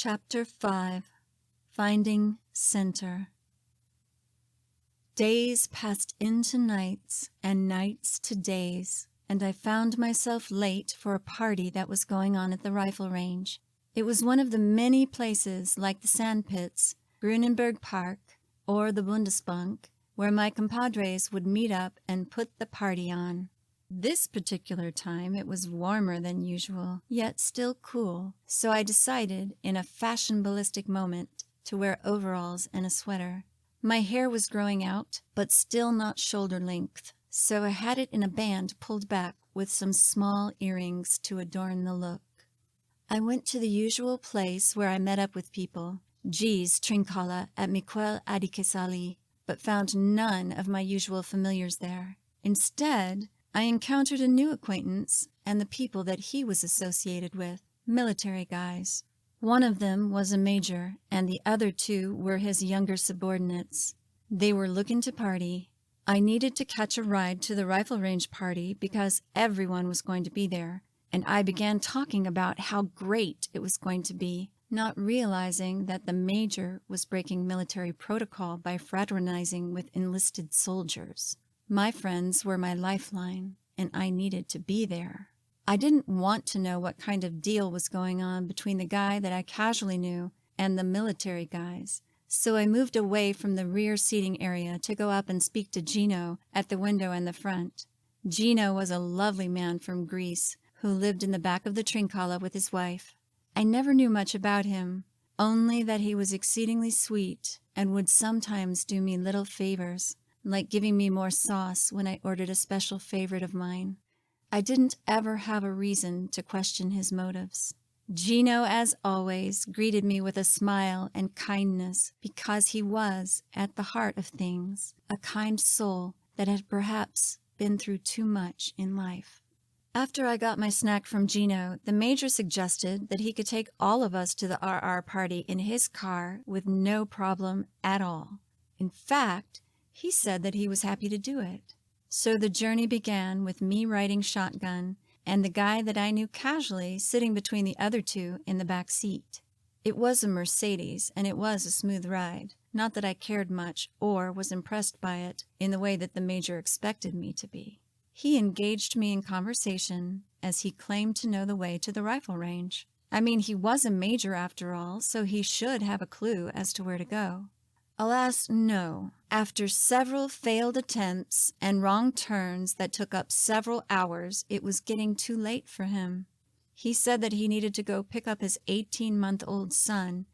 Chapter 5 Finding Center. Days passed into nights, and nights to days, and I found myself late for a party that was going on at the rifle range. It was one of the many places, like the Sandpits, Grunenberg Park, or the Bundesbank, where my compadres would meet up and put the party on. This particular time it was warmer than usual, yet still cool, so I decided, in a fashion-ballistic moment, to wear overalls and a sweater. My hair was growing out, but still not shoulder length, so I had it in a band pulled back with some small earrings to adorn the look. I went to the usual place where I met up with people, G's Trinkala at Miquel Adikesali, but found none of my usual familiars there. Instead, I encountered a new acquaintance and the people that he was associated with, military guys. One of them was a major, and the other two were his younger subordinates. They were looking to party. I needed to catch a ride to the rifle range party because everyone was going to be there, and I began talking about how great it was going to be, not realizing that the major was breaking military protocol by fraternizing with enlisted soldiers. My friends were my lifeline, and I needed to be there. I didn't want to know what kind of deal was going on between the guy that I casually knew and the military guys, so I moved away from the rear seating area to go up and speak to Gino at the window in the front. Gino was a lovely man from Greece who lived in the back of the Trinkala with his wife. I never knew much about him, only that he was exceedingly sweet and would sometimes do me little favors, like giving me more sauce when I ordered a special favorite of mine. I didn't ever have a reason to question his motives. Gino, as always, greeted me with a smile and kindness because he was, at the heart of things, a kind soul that had perhaps been through too much in life. After I got my snack from Gino, the major suggested that he could take all of us to the RR party in his car with no problem at all. In fact, he said that he was happy to do it. So the journey began with me riding shotgun and the guy that I knew casually sitting between the other two in the back seat. It was a Mercedes, and it was a smooth ride. Not that I cared much or was impressed by it in the way that the major expected me to be. He engaged me in conversation as he claimed to know the way to the rifle range. I mean, he was a major after all, so he should have a clue as to where to go. Alas, no. After several failed attempts and wrong turns that took up several hours, it was getting too late for him. He said that he needed to go pick up his 18-month-old son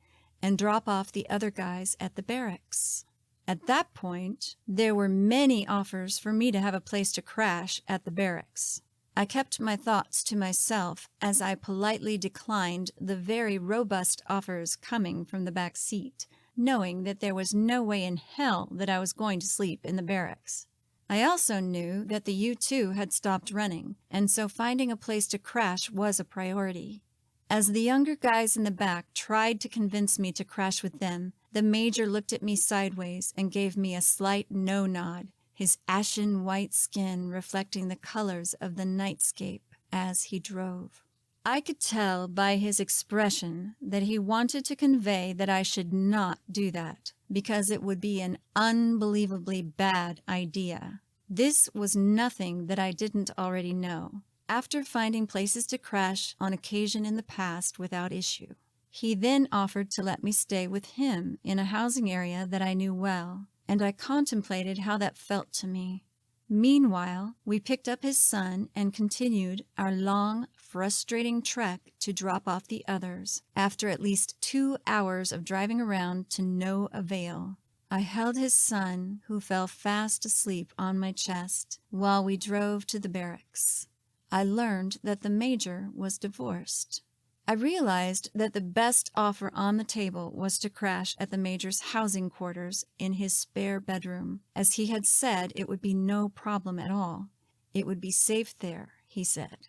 and drop off the other guys at the barracks. At that point, there were many offers for me to have a place to crash at the barracks. I kept my thoughts to myself as I politely declined the very robust offers coming from the back seat, knowing that there was no way in hell that I was going to sleep in the barracks. I also knew that the U-2 had stopped running, and so finding a place to crash was a priority. As the younger guys in the back tried to convince me to crash with them, the major looked at me sideways and gave me a slight no-nod, his ashen white skin reflecting the colors of the nightscape as he drove. I could tell by his expression that he wanted to convey that I should not do that, because it would be an unbelievably bad idea. This was nothing that I didn't already know, after finding places to crash on occasion in the past without issue. He then offered to let me stay with him in a housing area that I knew well, and I contemplated how that felt to me. Meanwhile, we picked up his son and continued our long, frustrating trek to drop off the others, after at least 2 hours of driving around to no avail. I held his son, who fell fast asleep on my chest, while we drove to the barracks. I learned that the major was divorced. I realized that the best offer on the table was to crash at the major's housing quarters in his spare bedroom, as he had said it would be no problem at all. It would be safe there, he said.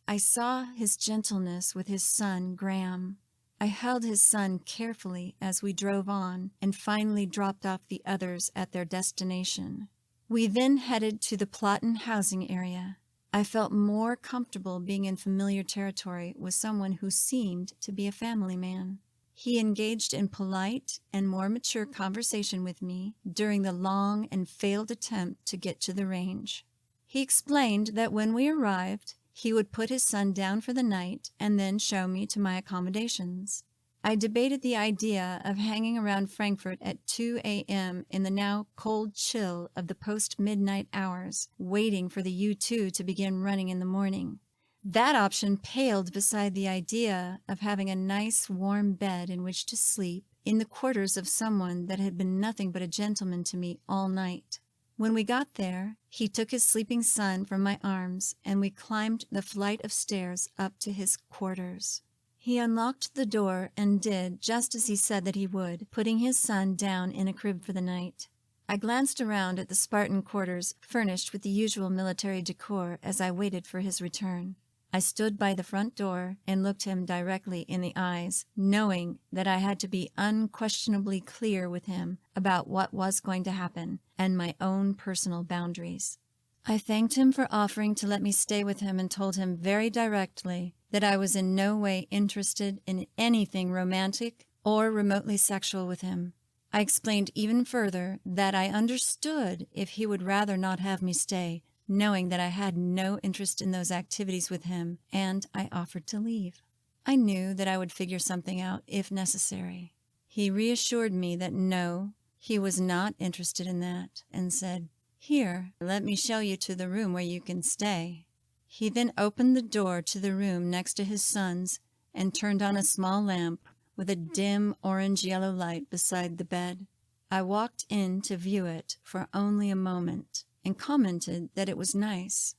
I saw his gentleness with his son, Graham. I held his son carefully as we drove on and finally dropped off the others at their destination. We then headed to the Platten housing area. I felt more comfortable being in familiar territory with someone who seemed to be a family man. He engaged in polite and more mature conversation with me during the long and failed attempt to get to the range. He explained that when we arrived, he would put his son down for the night and then show me to my accommodations. I debated the idea of hanging around Frankfurt at 2 a.m. in the now cold chill of the post-midnight hours, waiting for the U-2 to begin running in the morning. That option paled beside the idea of having a nice warm bed in which to sleep in the quarters of someone that had been nothing but a gentleman to me all night. When we got there, he took his sleeping son from my arms and we climbed the flight of stairs up to his quarters. He unlocked the door and did just as he said that he would, putting his son down in a crib for the night. I glanced around at the Spartan quarters furnished with the usual military decor as I waited for his return. I stood by the front door and looked him directly in the eyes, knowing that I had to be unquestionably clear with him about what was going to happen and my own personal boundaries. I thanked him for offering to let me stay with him and told him very directly that I was in no way interested in anything romantic or remotely sexual with him. I explained even further that I understood if he would rather not have me stay, knowing that I had no interest in those activities with him, and I offered to leave. I knew that I would figure something out if necessary. He reassured me that no, he was not interested in that, and said, "Here, let me show you to the room where you can stay." He then opened the door to the room next to his son's and turned on a small lamp with a dim orange-yellow light beside the bed. I walked in to view it for only a moment and commented that it was nice.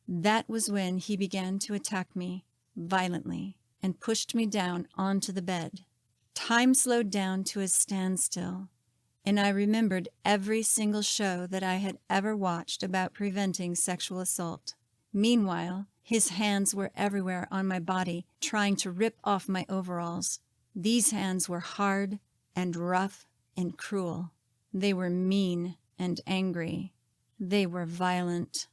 That was when he began to attack me violently and pushed me down onto the bed. Time slowed down to a standstill, and I remembered every single show that I had ever watched about preventing sexual assault. Meanwhile, his hands were everywhere on my body, trying to rip off my overalls. These hands were hard and rough and cruel. They were mean and angry. They were violent.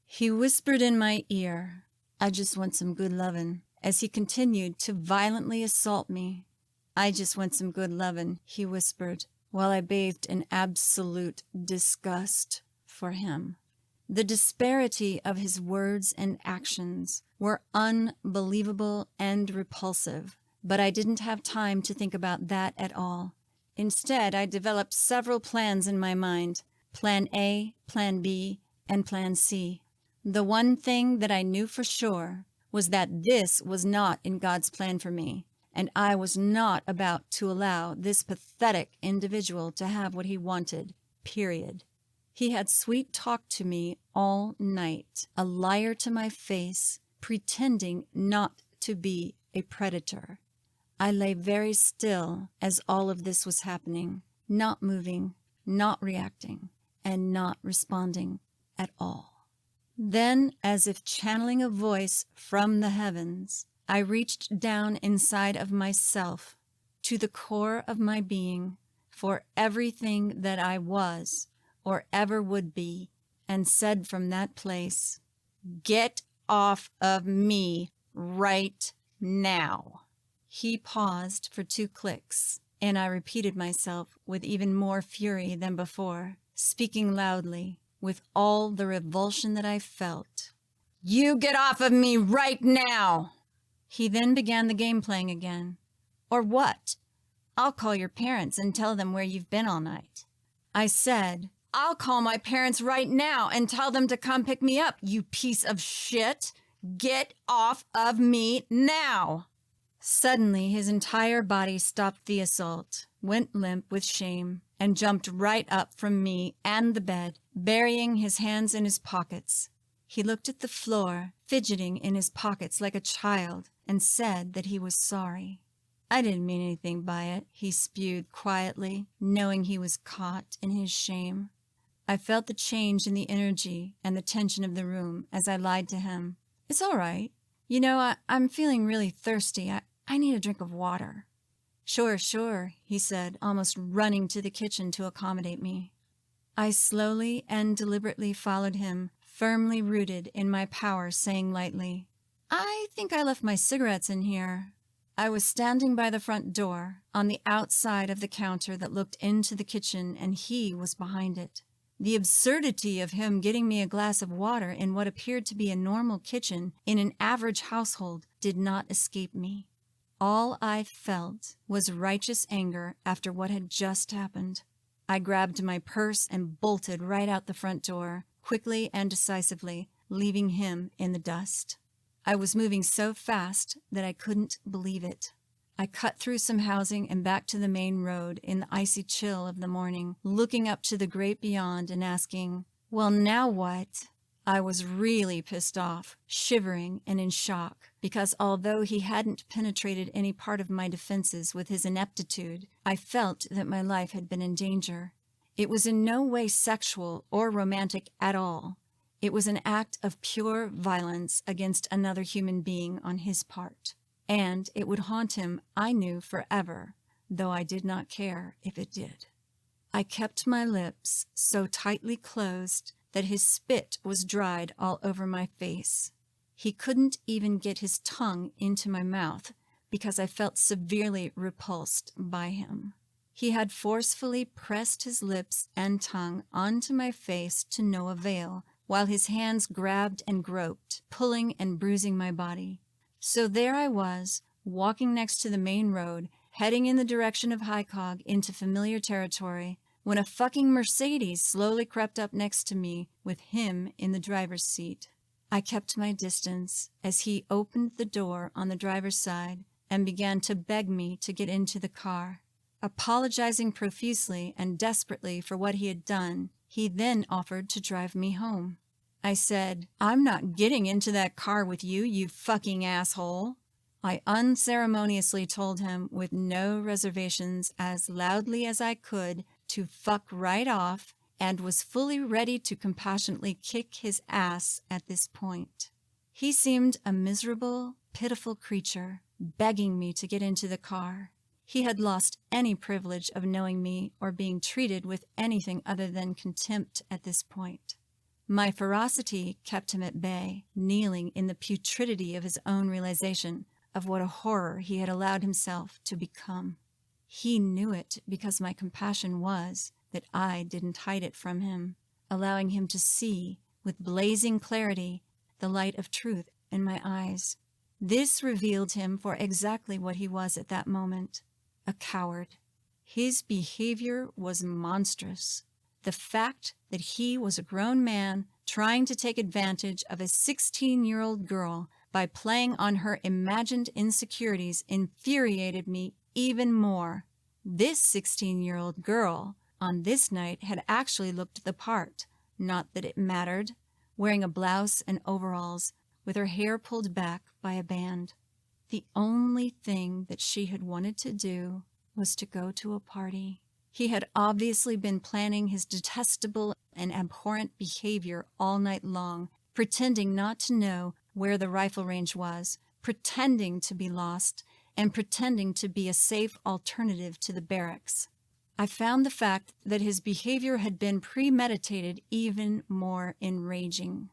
He whispered in my ear, "I just want some good lovin'," as he continued to violently assault me. "I just want some good lovin'," he whispered, while I bathed in absolute disgust for him. The disparity of his words and actions were unbelievable and repulsive, but I didn't have time to think about that at all. Instead, I developed several plans in my mind: Plan A, Plan B, and Plan C. The one thing that I knew for sure was that this was not in God's plan for me, and I was not about to allow this pathetic individual to have what he wanted, period. He had sweet-talked to me all night, a liar to my face, pretending not to be a predator. I lay very still as all of this was happening, not moving, not reacting, and not responding at all. Then, as if channeling a voice from the heavens, I reached down inside of myself, to the core of my being, for everything that I was or ever would be, and said from that place, "Get off of me right now." He paused for 2 clicks, and I repeated myself with even more fury than before, speaking loudly, with all the revulsion that I felt. "You get off of me right now!" He then began the game playing again. "Or what? I'll call your parents and tell them where you've been all night." I said, "I'll call my parents right now and tell them to come pick me up, you piece of shit! Get off of me now!" Suddenly, his entire body stopped the assault, went limp with shame, and jumped right up from me and the bed, burying his hands in his pockets. He looked at the floor, fidgeting in his pockets like a child, and said that he was sorry. "I didn't mean anything by it," he spewed quietly, knowing he was caught in his shame. I felt the change in the energy and the tension of the room as I lied to him. "It's all right. You know, I'm feeling really thirsty. I need a drink of water." Sure, he said, almost running to the kitchen to accommodate me. I slowly and deliberately followed him, firmly rooted in my power, saying lightly, "I think I left my cigarettes in here." I was standing by the front door, on the outside of the counter that looked into the kitchen, and he was behind it. The absurdity of him getting me a glass of water in what appeared to be a normal kitchen in an average household did not escape me. All I felt was righteous anger after what had just happened. I grabbed my purse and bolted right out the front door, quickly and decisively, leaving him in the dust. I was moving so fast that I couldn't believe it. I cut through some housing and back to the main road in the icy chill of the morning, looking up to the great beyond and asking, "Well, now what?" I was really pissed off, shivering and in shock, because although he hadn't penetrated any part of my defenses with his ineptitude, I felt that my life had been in danger. It was in no way sexual or romantic at all. It was an act of pure violence against another human being on his part. And it would haunt him, I knew, forever, though I did not care if it did. I kept my lips so tightly closed that his spit was dried all over my face. He couldn't even get his tongue into my mouth because I felt severely repulsed by him. He had forcefully pressed his lips and tongue onto my face to no avail, while his hands grabbed and groped, pulling and bruising my body. So there I was, walking next to the main road, heading in the direction of Hycog into familiar territory, when a fucking Mercedes slowly crept up next to me with him in the driver's seat. I kept my distance as he opened the door on the driver's side and began to beg me to get into the car. Apologizing profusely and desperately for what he had done, he then offered to drive me home. I said, "I'm not getting into that car with you, you fucking asshole." I unceremoniously told him with no reservations as loudly as I could to fuck right off and was fully ready to compassionately kick his ass at this point. He seemed a miserable, pitiful creature, begging me to get into the car. He had lost any privilege of knowing me or being treated with anything other than contempt at this point. My ferocity kept him at bay, kneeling in the putridity of his own realization of what a horror he had allowed himself to become. He knew it because my compassion was that I didn't hide it from him, allowing him to see, with blazing clarity, the light of truth in my eyes. This revealed him for exactly what he was at that moment, a coward. His behavior was monstrous. The fact that he was a grown man trying to take advantage of a 16-year-old girl by playing on her imagined insecurities infuriated me even more. This 16-year-old girl on this night had actually looked the part, not that it mattered, wearing a blouse and overalls with her hair pulled back by a band. The only thing that she had wanted to do was to go to a party. He had obviously been planning his detestable and abhorrent behavior all night long, pretending not to know where the rifle range was, pretending to be lost, and pretending to be a safe alternative to the barracks. I found the fact that his behavior had been premeditated even more enraging.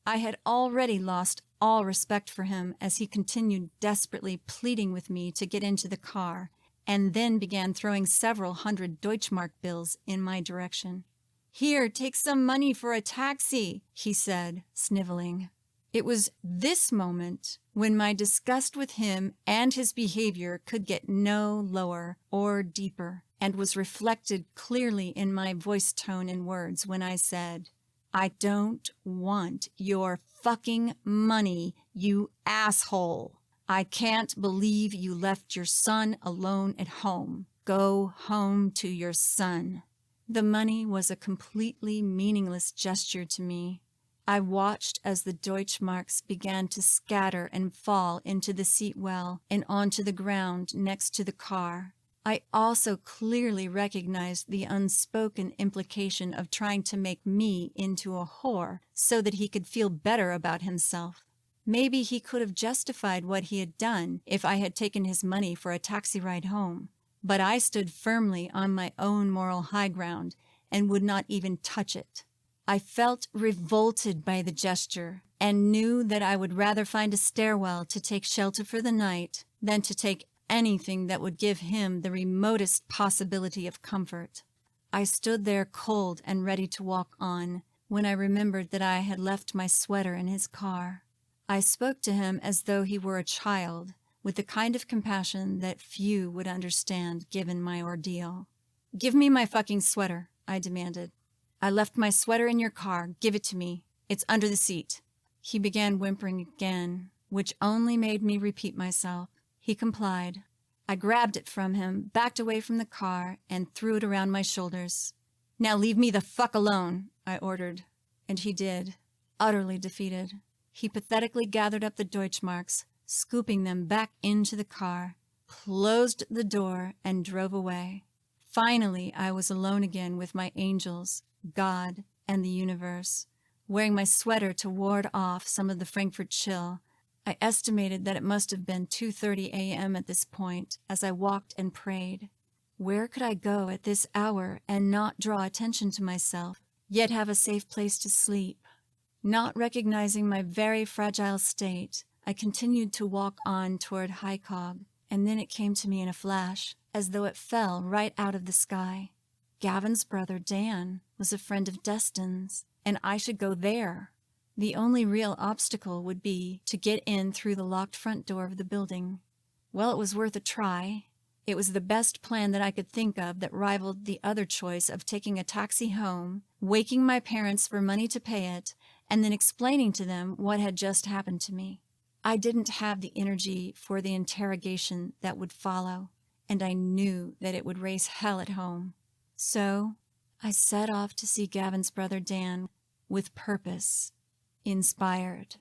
I had already lost all respect for him as he continued desperately pleading with me to get into the car, and then began throwing several hundred Deutschmark bills in my direction. "Here, take some money for a taxi," he said, sniveling. It was this moment when my disgust with him and his behavior could get no lower or deeper, and was reflected clearly in my voice tone and words when I said, "I don't want your fucking money, you asshole. I can't believe you left your son alone at home. Go home to your son." The money was a completely meaningless gesture to me. I watched as the Deutschmarks began to scatter and fall into the seat well and onto the ground next to the car. I also clearly recognized the unspoken implication of trying to make me into a whore so that he could feel better about himself. Maybe he could have justified what he had done if I had taken his money for a taxi ride home. But I stood firmly on my own moral high ground and would not even touch it. I felt revolted by the gesture and knew that I would rather find a stairwell to take shelter for the night than to take anything that would give him the remotest possibility of comfort. I stood there cold and ready to walk on when I remembered that I had left my sweater in his car. I spoke to him as though he were a child, with the kind of compassion that few would understand given my ordeal. "Give me my fucking sweater," I demanded. "I left my sweater in your car. Give it to me. It's under the seat." He began whimpering again, which only made me repeat myself. He complied. I grabbed it from him, backed away from the car, and threw it around my shoulders. "Now leave me the fuck alone," I ordered. And he did, utterly defeated. He pathetically gathered up the Deutschmarks, scooping them back into the car, closed the door, and drove away. Finally, I was alone again with my angels, God, and the universe, wearing my sweater to ward off some of the Frankfurt chill. I estimated that it must have been 2:30 a.m. at this point as I walked and prayed. Where could I go at this hour and not draw attention to myself, yet have a safe place to sleep? Not recognizing my very fragile state, I continued to walk on toward Highcog, and then it came to me in a flash, as though it fell right out of the sky. Gavin's brother, Dan, was a friend of Destin's, and I should go there. The only real obstacle would be to get in through the locked front door of the building. Well, it was worth a try. It was the best plan that I could think of that rivaled the other choice of taking a taxi home, waking my parents for money to pay it, and then explaining to them what had just happened to me. I didn't have the energy for the interrogation that would follow, and I knew that it would raise hell at home. So I set off to see Gavin's brother Dan with purpose, inspired.